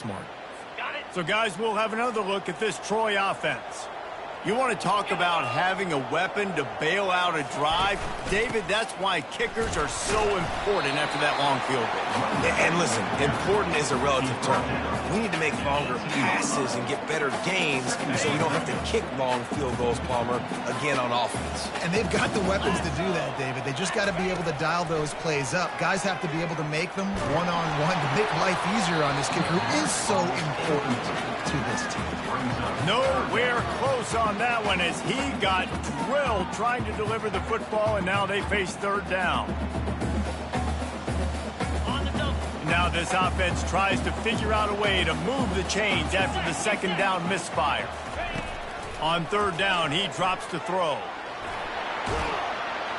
Smart. So, guys, we'll have another look at this Troy offense. You want to talk about having a weapon to bail out a drive? David, that's why kickers are so important after that long field goal. And listen, important is a relative term. We need to make longer passes and get better games so we don't have to kick long field goals, Palmer, again on offense. And they've got the weapons to do that, David. They just got to be able to dial those plays up. Guys have to be able to make them one-on-one to make life easier on this kicker who is so important to this team. Nowhere close on that one as he got drilled trying to deliver the football, and now they face third down. Now this offense tries to figure out a way to move the chains after the second down misfire. On third down, he drops to throw.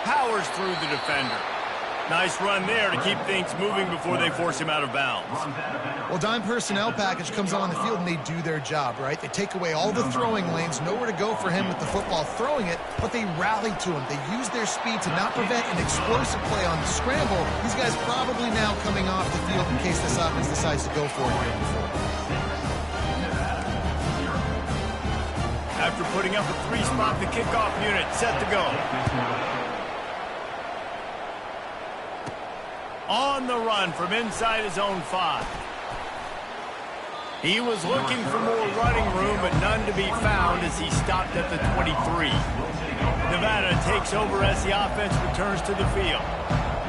Powers through the defender. Nice run there to keep things moving before they force him out of bounds. Well, dime personnel package comes on the field and they do their job, right? They take away all the throwing lanes, nowhere to go for him with the football throwing it, but they rally to him. They use their speed to not prevent an explosive play on the scramble. These guys probably now coming off the field in case this offense decides to go for it here before. After putting up a three-spot, the kickoff unit set to go. On the run from inside his own 5. He was looking for more running room, but none to be found as he stopped at the 23. Nevada takes over as the offense returns to the field.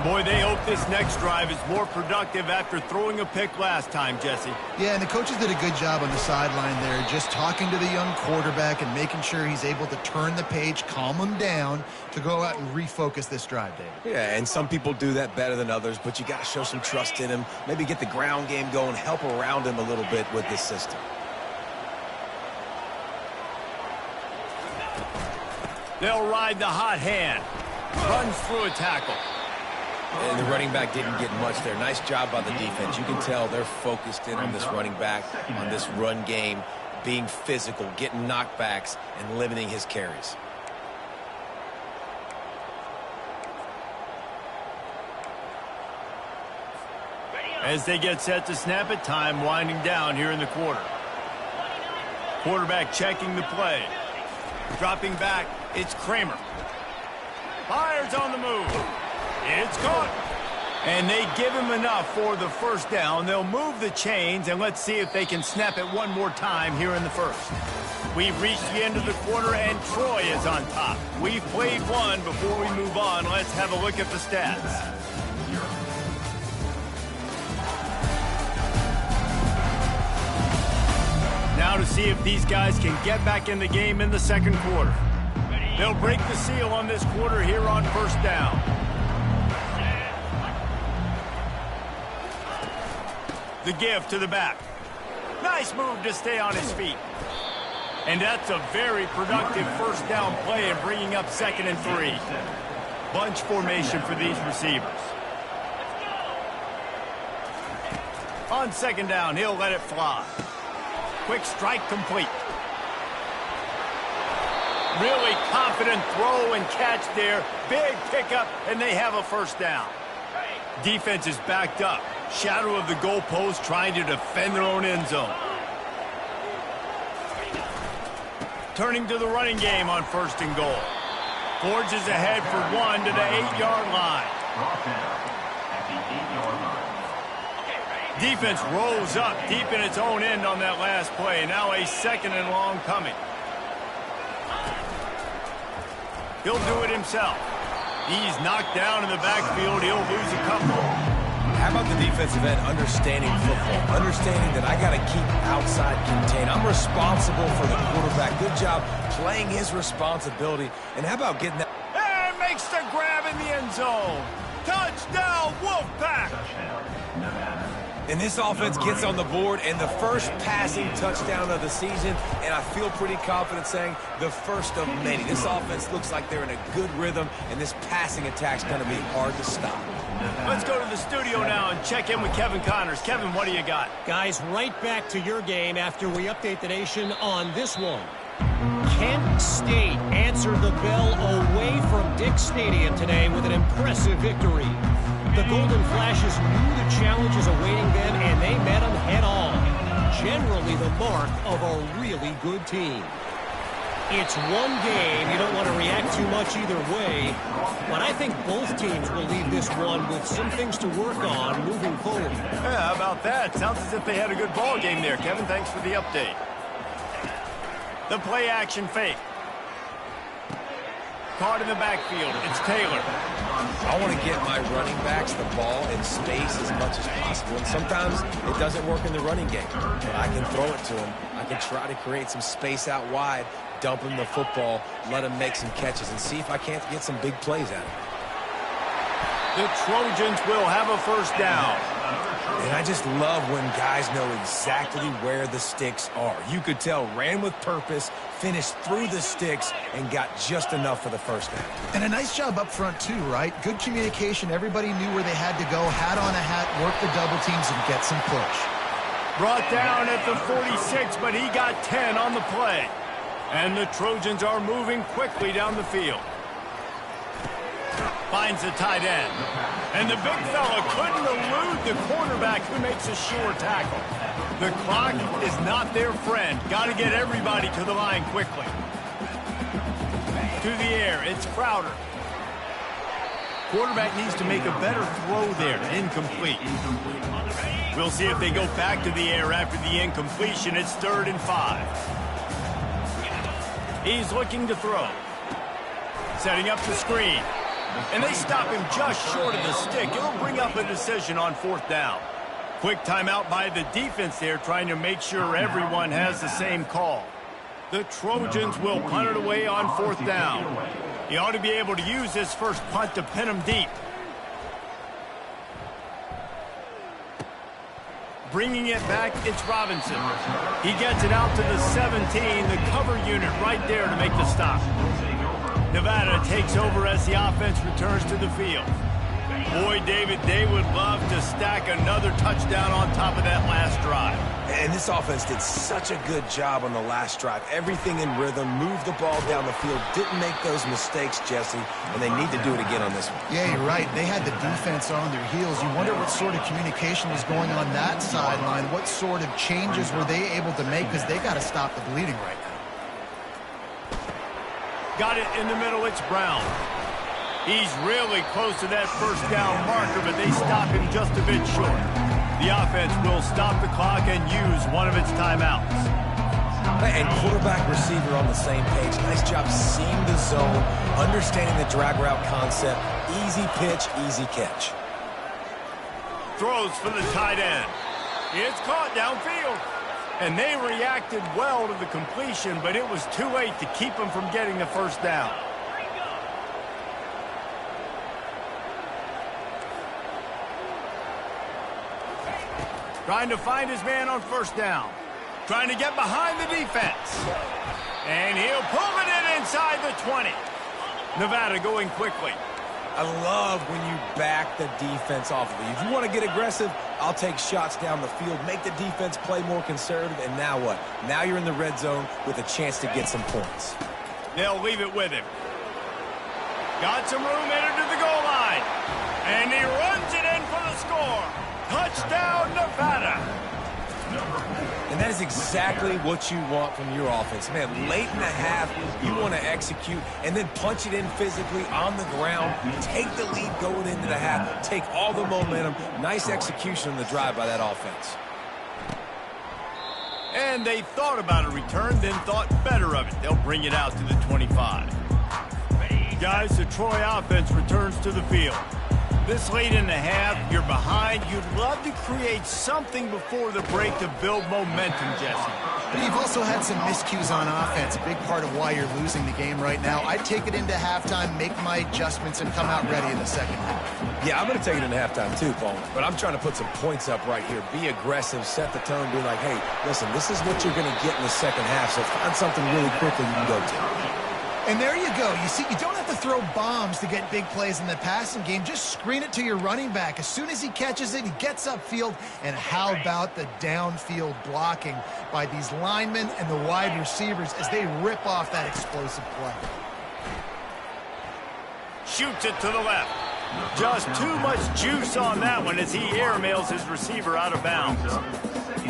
Boy, they hope this next drive is more productive after throwing a pick last time, Jesse. Yeah, and the coaches did a good job on the sideline there, just talking to the young quarterback and making sure he's able to turn the page, calm him down to go out and refocus this drive, David. Yeah, and some people do that better than others, but you got to show some trust in him, maybe get the ground game going, help around him a little bit with this system. They'll ride the hot hand. Runs through a tackle. And the running back didn't get much there. Nice job by the defense. You can tell they're focused in on this running back, on this run game, being physical, getting knockbacks, and limiting his carries. As they get set to snap it, time winding down here in the quarter. Quarterback checking the play. Dropping back, it's Kramer. Fires on the move. It's caught. And they give him enough for the first down. They'll move the chains, and let's see if they can snap it one more time here in the first. We've reached the end of the quarter, and Troy is on top. We've played one. Before we move on, let's have a look at the stats. Now to see if these guys can get back in the game in the second quarter. They'll break the seal on this quarter here on first down. The give to the back. Nice move to stay on his feet. And that's a very productive first down play in bringing up 2nd and 3. Bunch formation for these receivers. On 2nd down, he'll let it fly. Quick strike complete. Really confident throw and catch there. Big pickup, and they have a first down. Defense is backed up. Shadow of the goalpost trying to defend their own end zone. Turning to the running game on 1st and goal. Forges ahead for 1 to the 8-yard line. Defense rolls up deep in its own end on that last play. Now a 2nd and long coming. He'll do it himself. He's knocked down in the backfield. He'll lose a couple. How about the defensive end understanding football, understanding that I got to keep outside contained. I'm responsible for the quarterback. Good job playing his responsibility. And how about getting that? And makes the grab in the end zone. Touchdown, Wolfpack! And this offense gets on the board and the first passing touchdown of the season, and I feel pretty confident saying the first of many. This offense looks like they're in a good rhythm, and this passing attack's going to be hard to stop. Let's go to the studio now and check in with Kevin Connors. Kevin, what do you got? Guys, right back to your game after we update the nation on this one. Kent State answered the bell away from Dick Stadium today with an impressive victory. The Golden Flashes knew the challenges awaiting them, and they met them head-on. generally the mark of a really good team. It's one game. You don't want to react too much either way. But I think both teams will leave this one with some things to work on moving forward. Yeah, how about that? Sounds as if they had a good ball game there, Kevin. Thanks for the update. The play action fake. Caught in the backfield. It's Taylor. I want to get my running backs the ball in space as much as possible. And sometimes it doesn't work in the running game. But I can throw it to them. I can try to create some space out wide, dump him the football, let him make some catches, and see if I can't get some big plays out of him. The Trojans will have a first down. And I just love when guys know exactly where the sticks are. You could tell, ran with purpose, finished through the sticks, and got just enough for the first down. And a nice job up front, too, right? Good communication. Everybody knew where they had to go, hat on a hat, work the double teams, and get some push. Brought down at the 46, but he got 10 on the play. And the Trojans are moving quickly down the field. Finds the tight end. And the big fella couldn't elude the quarterback who makes a sure tackle. The clock is not their friend. Got to get everybody to the line quickly. To the air, it's Crowder. Quarterback needs to make a better throw there. Incomplete. We'll see if they go back to the air after the incompletion. It's 3rd and 5. He's looking to throw. Setting up the screen. And they stop him just short of the stick. It'll bring up a decision on 4th down. Quick timeout by the defense there, trying to make sure everyone has the same call. The Trojans will punt it away on 4th down. He ought to be able to use this first punt to pin him deep. Bringing it back, it's Robinson. He gets it out to the 17, the cover unit right there to make the stop. Nevada takes over as the offense returns to the field. Boy, David, they would love to stack another touchdown on top of that last drive. And this offense did such a good job on the last drive. Everything in rhythm, moved the ball down the field, didn't make those mistakes, Jesse, and they need to do it again on this one. Yeah, you're right. They had the defense on their heels. You wonder what sort of communication was going on that sideline. What sort of changes were they able to make, because they got to stop the bleeding right now. Got it in the middle, it's Brown. He's really close to that first down marker, but they stop him just a bit short. The offense will stop the clock and use one of its timeouts. And quarterback receiver on the same page. Nice job seeing the zone, understanding the drag route concept. Easy pitch, easy catch. Throws for the tight end. It's caught downfield. And they reacted well to the completion, but it was too late to keep them from getting the first down. Trying to find his man on first down. Trying to get behind the defense. And he'll pull it in inside the 20. Nevada going quickly. I love when you back the defense off of you. If you want to get aggressive, I'll take shots down the field, make the defense play more conservative, and now what? Now you're in the red zone with a chance to get some points. They'll leave it with him. Got some room entered to the goal line. And he runs it in for the score. Touchdown, Nevada. And that is exactly what you want from your offense. Man, late in the half, you want to execute and then punch it in physically on the ground. Take the lead going into the half. Take all the momentum. Nice execution on the drive by that offense. And they thought about a return, then thought better of it. They'll bring it out to the 25. Guys, the Troy offense returns to the field. This late in the half, you're behind. You'd love to create something before the break to build momentum, Jesse. But you've also had some miscues on offense, a big part of why you're losing the game right now. I'd take it into halftime, make my adjustments, and come out ready in the second half. Yeah, I'm going to take it into halftime too, Paul. But I'm trying to put some points up right here. Be aggressive, set the tone, be like, hey, listen, this is what you're going to get in the second half, so find something really quickly you can go to. And there you go. You see, you don't have to throw bombs to get big plays in the passing game. Just screen it to your running back. As soon as he catches it, he gets upfield. And how about the downfield blocking by these linemen and the wide receivers as they rip off that explosive play? Shoots it to the left. Just too much juice on that one as he airmails his receiver out of bounds.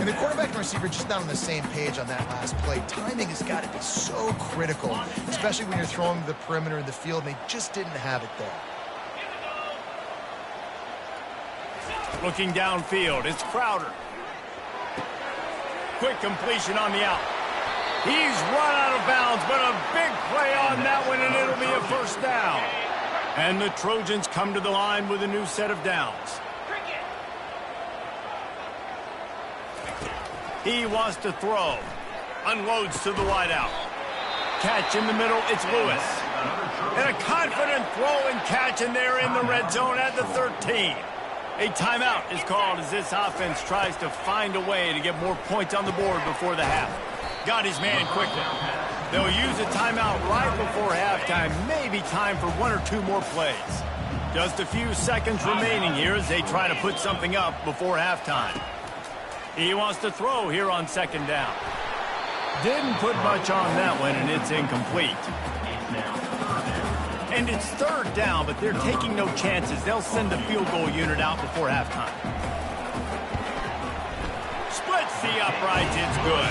And the quarterback and receiver just not on the same page on that last play. Timing has got to be so critical, especially when you're throwing to the perimeter of the field, and they just didn't have it there. Looking downfield, it's Crowder. Quick completion on the out. He's run out of bounds, but a big play on that one, and it'll be a first down. And the Trojans come to the line with a new set of downs. He wants to throw. Unloads to the wideout. Catch in the middle, it's Lewis. And a confident throw and catch, and they're in the red zone at the 13. A timeout is called as this offense tries to find a way to get more points on the board before the half. Got his man quickly. They'll use a timeout right before halftime. Maybe time for one or two more plays. Just a few seconds remaining here as they try to put something up before halftime. He wants to throw here on second down. Didn't put much on that one, and it's incomplete. And it's third down, but they're taking no chances. They'll send the field goal unit out before halftime. Splits the uprights. It's good.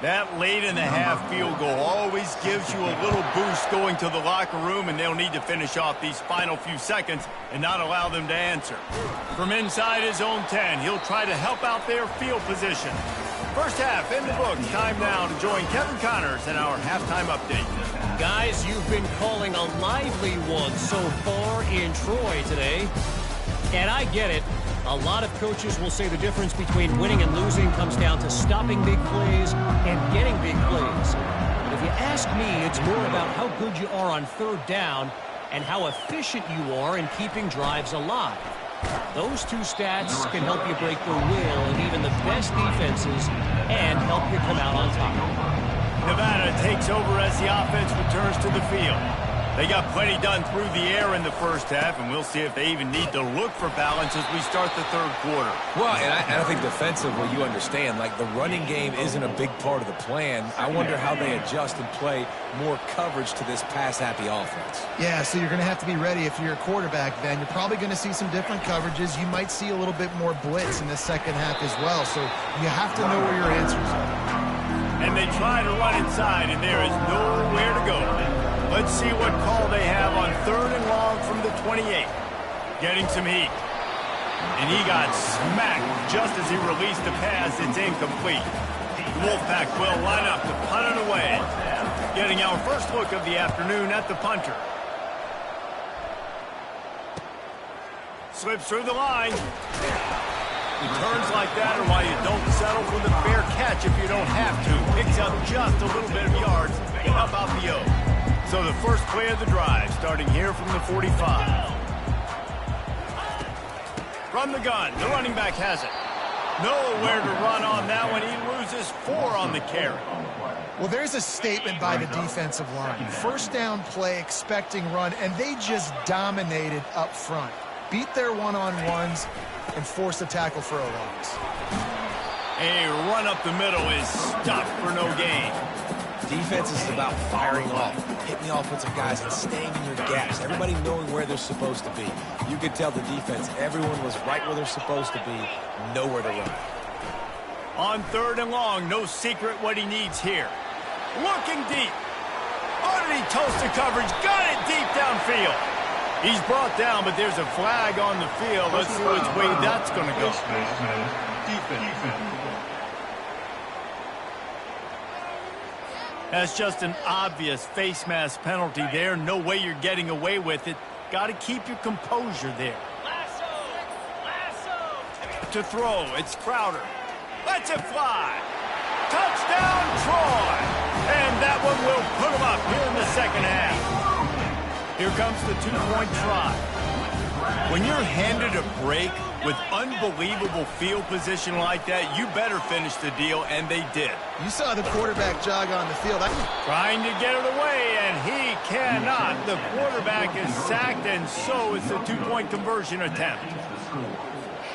That late in the half field goal always gives you a little boost going to the locker room, and they'll need to finish off these final few seconds and not allow them to answer. From inside his own 10, he'll try to help out their field position. First half in the books. Time now to join Kevin Connors in our halftime update. Guys, you've been calling a lively one so far in Troy today. And I get it. A lot of coaches will say the difference between winning and losing comes down to stopping big plays and getting big plays. But if you ask me, it's more about how good you are on third down and how efficient you are in keeping drives alive. Those two stats can help you break the will of even the best defenses and help you come out on top. Nevada takes over as the offense returns to the field. They got plenty done through the air in the first half, and we'll see if they even need to look for balance as we start the third quarter. Well, and I think defensively, you understand, like the running game isn't a big part of the plan. I wonder how they adjust and play more coverage to this pass-happy offense. Yeah, so you're going to have to be ready if you're a quarterback, then. You're probably going to see some different coverages. You might see a little bit more blitz in the second half as well, so you have to know where your answers are. And they try to run inside, and there is nowhere to go. Let's see what call they have on third and long from the 28. Getting some heat. And he got smacked just as he released the pass. It's incomplete. The Wolfpack will line up to punt it away. Getting our first look of the afternoon at the punter. Slips through the line. Returns like that are why you don't settle for the fair catch if you don't have to. Picks up just a little bit of yards to help out the O. So the first play of the drive, starting here from the 45. From the gun, the running back has it. Nowhere to run on that one. He loses 4 on the carry. Well, there's a statement by the defensive line. First down play, expecting run, and they just dominated up front. Beat their one-on-ones and forced a tackle for a loss. A run up the middle is stuffed for no gain. Defense is about firing off, hitting the offensive guys, and staying in your gaps. Everybody knowing where they're supposed to be. You could tell the defense, everyone was right where they're supposed to be, nowhere to run. On third and long, no secret what he needs here. Looking deep. Underneath toasted coverage, got it deep downfield. He's brought down, but there's a flag on the field. Let's see which way that's going to go. That's just an obvious face mask penalty there. No way you're getting away with it. Got to keep your composure there. To throw, it's Crowder. Lets it fly. Touchdown, Troy. And that one will put him up here in the second half. Here comes the two-point try. When you're handed a break with unbelievable field position like that, you better finish the deal, and they did. You saw the quarterback jog on the field. Trying to get it away, and and he cannot. The quarterback is sacked, and so is the two-point conversion attempt.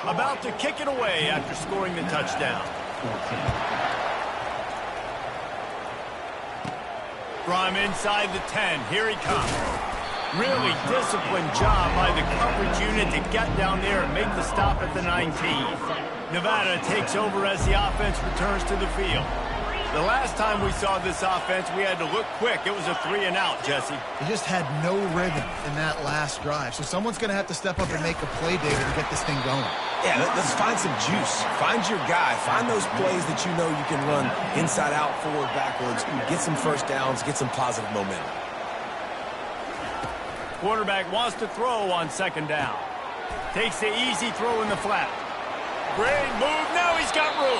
About to kick it away after scoring the touchdown. From inside the 10, here he comes. Really disciplined job by the coverage unit to get down there and make the stop at the 19. Nevada takes over as the offense returns to the field. The last time we saw this offense, we had to look quick. It was a 3-and-out, Jesse. They just had no rhythm in that last drive. So someone's going to have to step up and make a play, David, to get this thing going. Yeah, let's find some juice. Find your guy. Find those plays that you know you can run inside out, forward, backwards. Get some first downs. Get some positive momentum. Quarterback wants to throw on second down. Takes the easy throw in the flat. Great move. Now he's got room.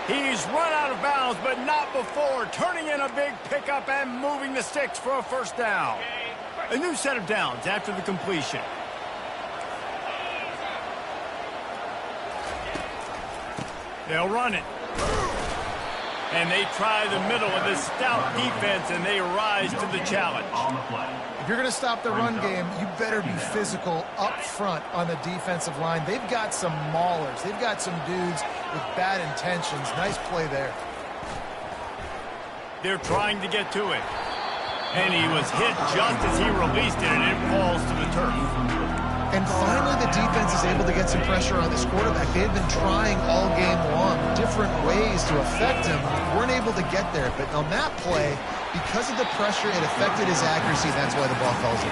He's run out of bounds, but not before turning in a big pickup and moving the sticks for a first down. A new set of downs after the completion. They'll run it. And they try the middle of this stout defense, and they rise to the challenge. If you're going to stop the run game, you better be physical up front on the defensive line. They've got some maulers. They've got some dudes with bad intentions. Nice play there. They're trying to get to it. And he was hit just as he released it, and it falls to the turf. And finally, the defense is able to get some pressure on this quarterback. They've been trying all game long different ways to affect him. Weren't able to get there. But on that play, because of the pressure, it affected his accuracy. That's why the ball falls in.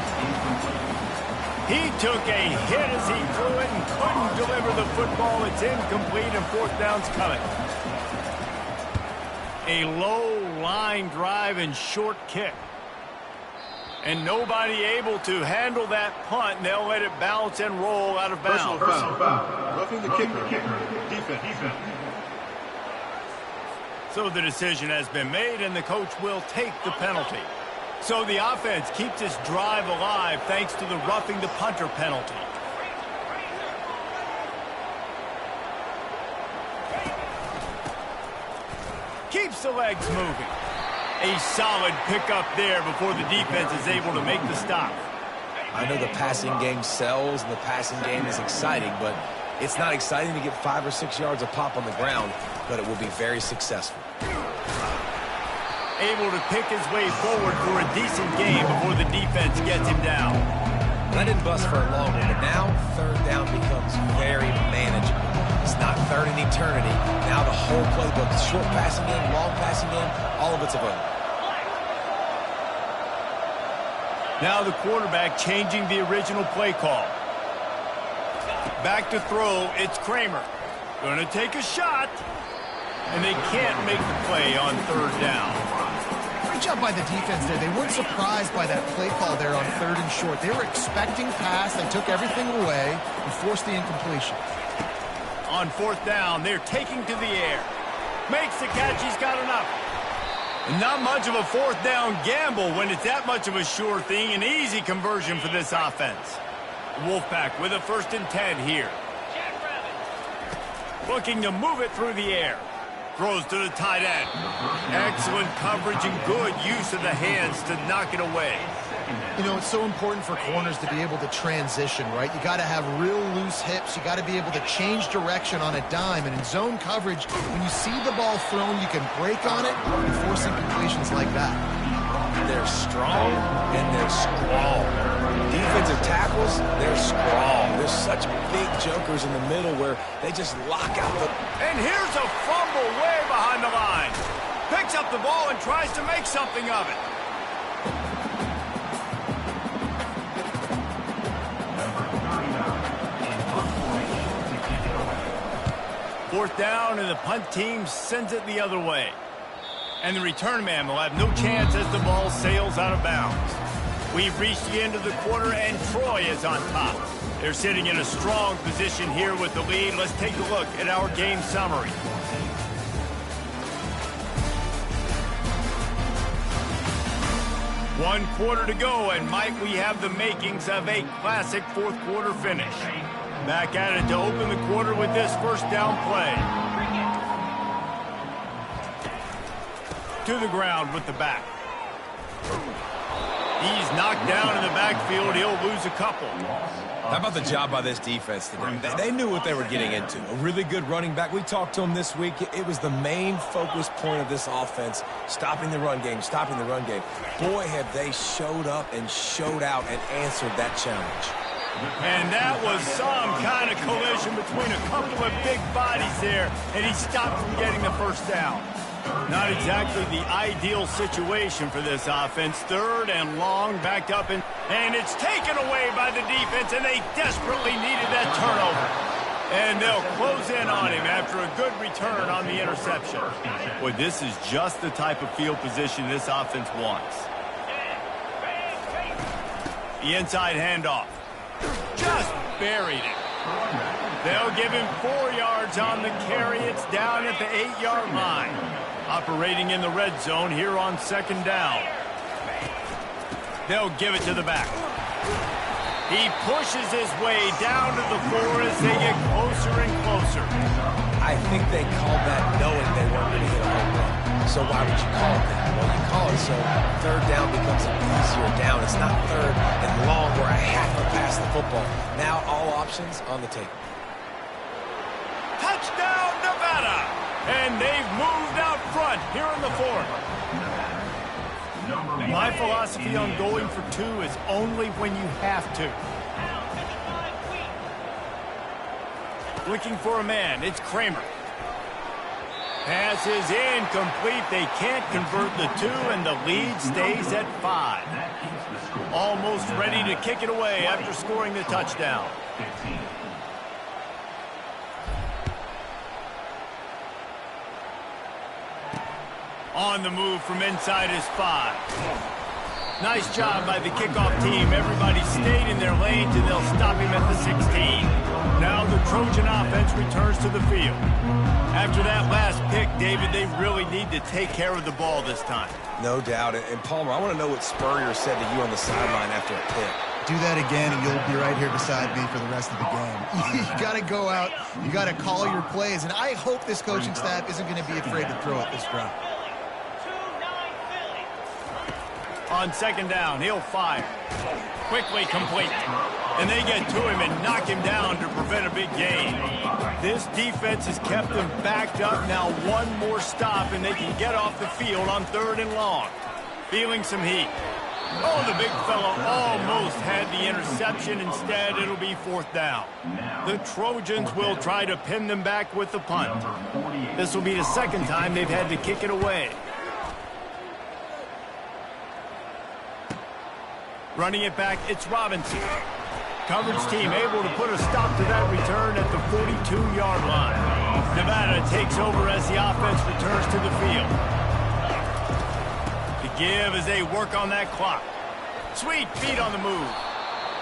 He took a hit as he threw it and couldn't deliver the football. It's incomplete, and fourth down's coming. A low line drive and short kick. And nobody able to handle that punt. They'll let it bounce and roll out of bounds. Personal foul. Roughing the kicker. Defense. So the decision has been made, and the coach will take the penalty. So the offense keeps this drive alive thanks to the roughing the punter penalty. Keeps the legs moving. A solid pickup there before the defense is able to make the stop. I know the passing game sells and the passing game is exciting, but it's not exciting to get 5 or 6 yards a pop on the ground, but it will be very successful. Able to pick his way forward for a decent game before the defense gets him down. That didn't bust for a long one, but now third down becomes very manageable. It's not third in eternity. Now the whole playbook, short passing game, long passing game, all of it's available. Now the quarterback changing the original play call. Back to throw, it's Kramer. Going to take a shot, and they can't make the play on third down. Great job by the defense there. They weren't surprised by that play call there on third and short. They were expecting pass. They took everything away and forced the incompletion. On fourth down, they're taking to the air. Makes the catch, he's got enough. Not much of a fourth down gamble when it's that much of a sure thing. An easy conversion for this offense. Wolfpack with a 1st and 10 here. Looking to move it through the air. Throws to the tight end. Excellent coverage and good use of the hands to knock it away. You know, it's so important for corners to be able to transition, right? You got to have real loose hips. You got to be able to change direction on a dime. And in zone coverage, when you see the ball thrown, you can break on it and force incompletions like that. They're strong and they're scrawl. Defensive tackles, they're scrawl. There's such big jokers in the middle where they just lock out the... And here's a fumble way behind the line. Picks up the ball and tries to make something of it. Fourth down, and the punt team sends it the other way. And the return man will have no chance as the ball sails out of bounds. We've reached the end of the quarter, and Troy is on top. They're sitting in a strong position here with the lead. Let's take a look at our game summary. One quarter to go, and might we have the makings of a classic fourth quarter finish. Back at it to open the quarter with this first down play. To the ground with the back. He's knocked down in the backfield. He'll lose a couple. How about the job by this defense today? They knew what they were getting into. A really good running back. We talked to him this week. It was the main focus point of this offense, stopping the run game, stopping the run game. Boy, have they showed up and showed out and answered that challenge. And that was some kind of collision between a couple of big bodies there, and he stopped from getting the first down. Not exactly the ideal situation for this offense. 3rd and long, backed up, and it's taken away by the defense, and they desperately needed that turnover. And they'll close in on him after a good return on the interception. Boy, this is just the type of field position this offense wants. The inside handoff. Just buried it. They'll give him 4 yards on the carry. It's down at the 8-yard line. Operating in the red zone here on 2nd down. They'll give it to the back. He pushes his way down to the 4 as they get closer and closer. I think they called that knowing they weren't going to hit a home run. So why would you call it that? Well, you call it so 3rd down becomes an easier down. It's not 3rd and long where I have to pass the football. Now all options on the table. Touchdown, Nevada! And they've moved out front here in the 4th. My philosophy on going for 2 is only when you have to. Looking for a man. It's Kramer. Pass is incomplete. They can't convert the 2, and the lead stays at 5. Almost ready to kick it away after scoring the touchdown. On the move from inside his 5. Nice job by the kickoff team. Everybody stayed in their lanes, and they'll stop him at the 16. Now the Trojan offense returns to the field. After that last pick, David, they really need to take care of the ball this time. No doubt. And Palmer, I want to know what Spurrier said to you on the sideline after a pick. Do that again, and you'll be right here beside me for the rest of the game. You got to go out. You got to call your plays, and I hope this coaching staff isn't going to be afraid to throw it this drive. On 2nd down, he'll fire. Quickly complete. And they get to him and knock him down to prevent a big gain. This defense has kept them backed up. Now one more stop, and they can get off the field on 3rd and long. Feeling some heat. Oh, the big fella almost had the interception. Instead, it'll be 4th down. The Trojans will try to pin them back with the punt. This will be the 2nd time they've had to kick it away. Running it back, it's Robinson. Coverage team able to put a stop to that return at the 42-yard line. Nevada takes over as the offense returns to the field. To give as they work on that clock. Sweet feet on the move.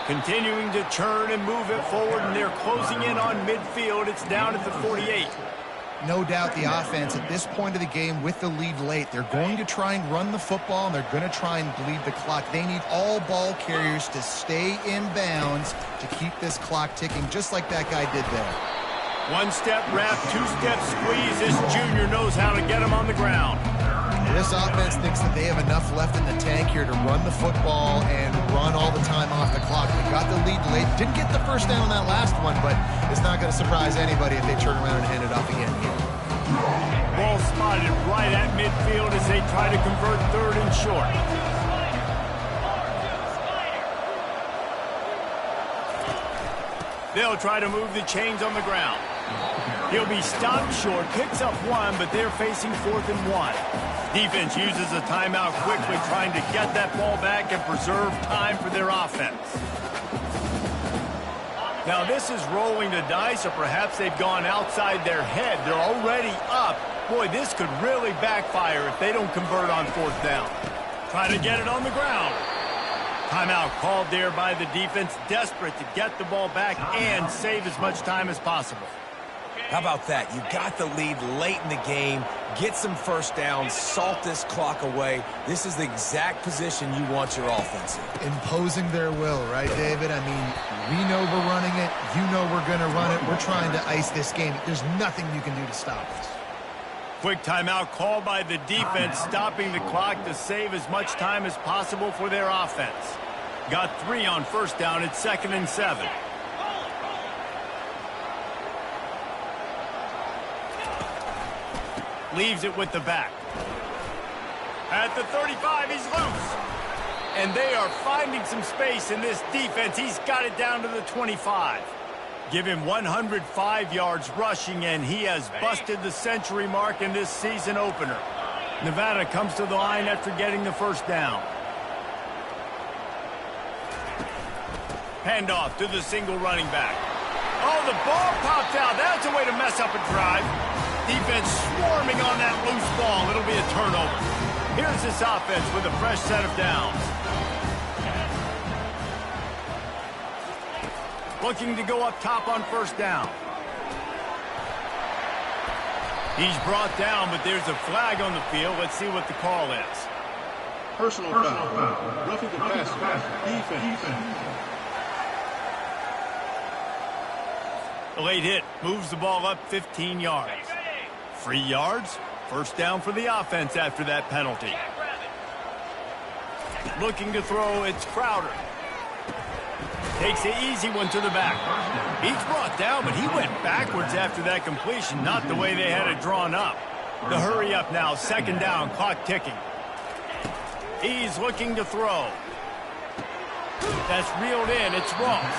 Continuing to churn and move it forward, and they're closing in on midfield. It's down at the 48. No doubt the offense at this point of the game with the lead late, they're going to try and run the football, and they're going to try and bleed the clock. They need all ball carriers to stay in bounds to keep this clock ticking, just like that guy did there. 1-step wrap, 2-step squeeze. This junior knows how to get him on the ground. This offense thinks that they have enough left in the tank here to run the football and run all the time off the clock. They got the lead late. Didn't get the first down on that last one, but it's not going to surprise anybody if they turn around and hand it off again here. Ball spotted right at midfield as they try to convert 3rd and short. They'll try to move the chains on the ground. He'll be stopped short, picks up 1, but they're facing 4th and 1. Defense uses a timeout quickly, trying to get that ball back and preserve time for their offense. Now this is rolling the dice, or perhaps they've gone outside their head. They're already up. Boy, this could really backfire if they don't convert on 4th down. Try to get it on the ground. Timeout called there by the defense, desperate to get the ball back and save as much time as possible. How about that? You got the lead late in the game, get some first downs, salt this clock away. This is the exact position you want your offense in. Imposing their will, right, David? I mean, we know we're running it. You know we're going to run it. We're trying to ice this game. There's nothing you can do to stop us. Quick timeout called by the defense, stopping the clock to save as much time as possible for their offense. Got 3 on first down. It's 2nd and 7. Leaves it with the back. At the 35, he's loose. And they are finding some space in this defense. He's got it down to the 25. Give him 105 yards rushing, and he has busted the century mark in this season opener. Nevada comes to the line after getting the first down. Handoff to the single running back. Oh, the ball popped out. That's a way to mess up a drive. Defense swarming on that loose ball. It'll be a turnover. Here's this offense with a fresh set of downs. Looking to go up top on first down. He's brought down, but there's a flag on the field. Let's see what the call is. Personal foul. Roughing the passer. Defense. The late hit moves the ball up 15 yards. 3 yards. First down for the offense after that penalty. Looking to throw, it's Crowder. Takes the easy one to the back. He's brought down, but he went backwards after that completion, not the way they had it drawn up. The hurry up now, 2nd down, clock ticking. He's looking to throw. That's reeled in, it's Ross.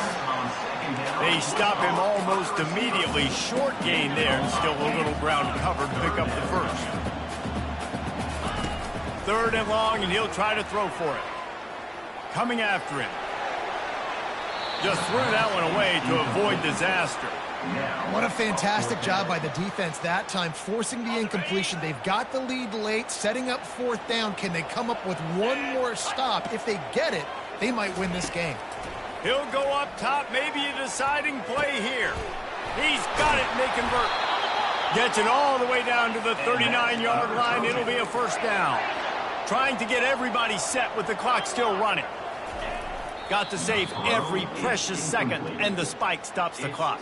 They stop him almost immediately. Short gain there, and still a little ground covered to pick up the first. 3rd and long, and he'll try to throw for it. Coming after him. Just threw that one away to avoid disaster. What a fantastic job by the defense that time, forcing the incompletion. They've got the lead late, setting up 4th down. Can they come up with one more stop? If they get it, they might win this game. He'll go up top, maybe a deciding play here. He's got it, and they convert. Gets it all the way down to the 39-yard line. It'll be a first down. Trying to get everybody set with the clock still running. Got to save every precious second, and the spike stops the clock.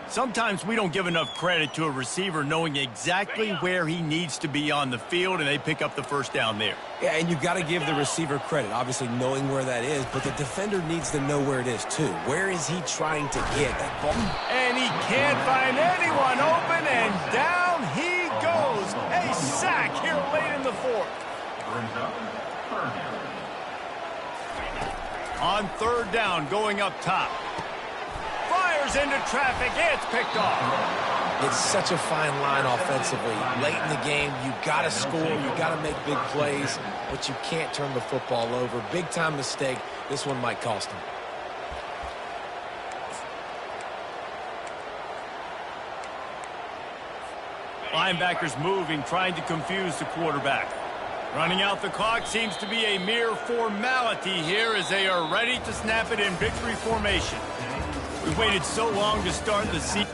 Sometimes we don't give enough credit to a receiver knowing exactly where he needs to be on the field, and they pick up the first down there. Yeah, and you've got to give the receiver credit, obviously knowing where that is, but the defender needs to know where it is, too. Where is he trying to get that ball? And he can't find anyone open, and down he goes. A sack here late in the 4th. On 3rd down, going up top. Fires into traffic. It's picked off. It's such a fine line offensively. Late in the game, you got to score, you got to make big plays, but you can't turn the football over. Big-time mistake. This one might cost him. Linebackers moving, trying to confuse the quarterback. Running out the clock seems to be a mere formality here as they are ready to snap it in victory formation. We waited so long to start the season.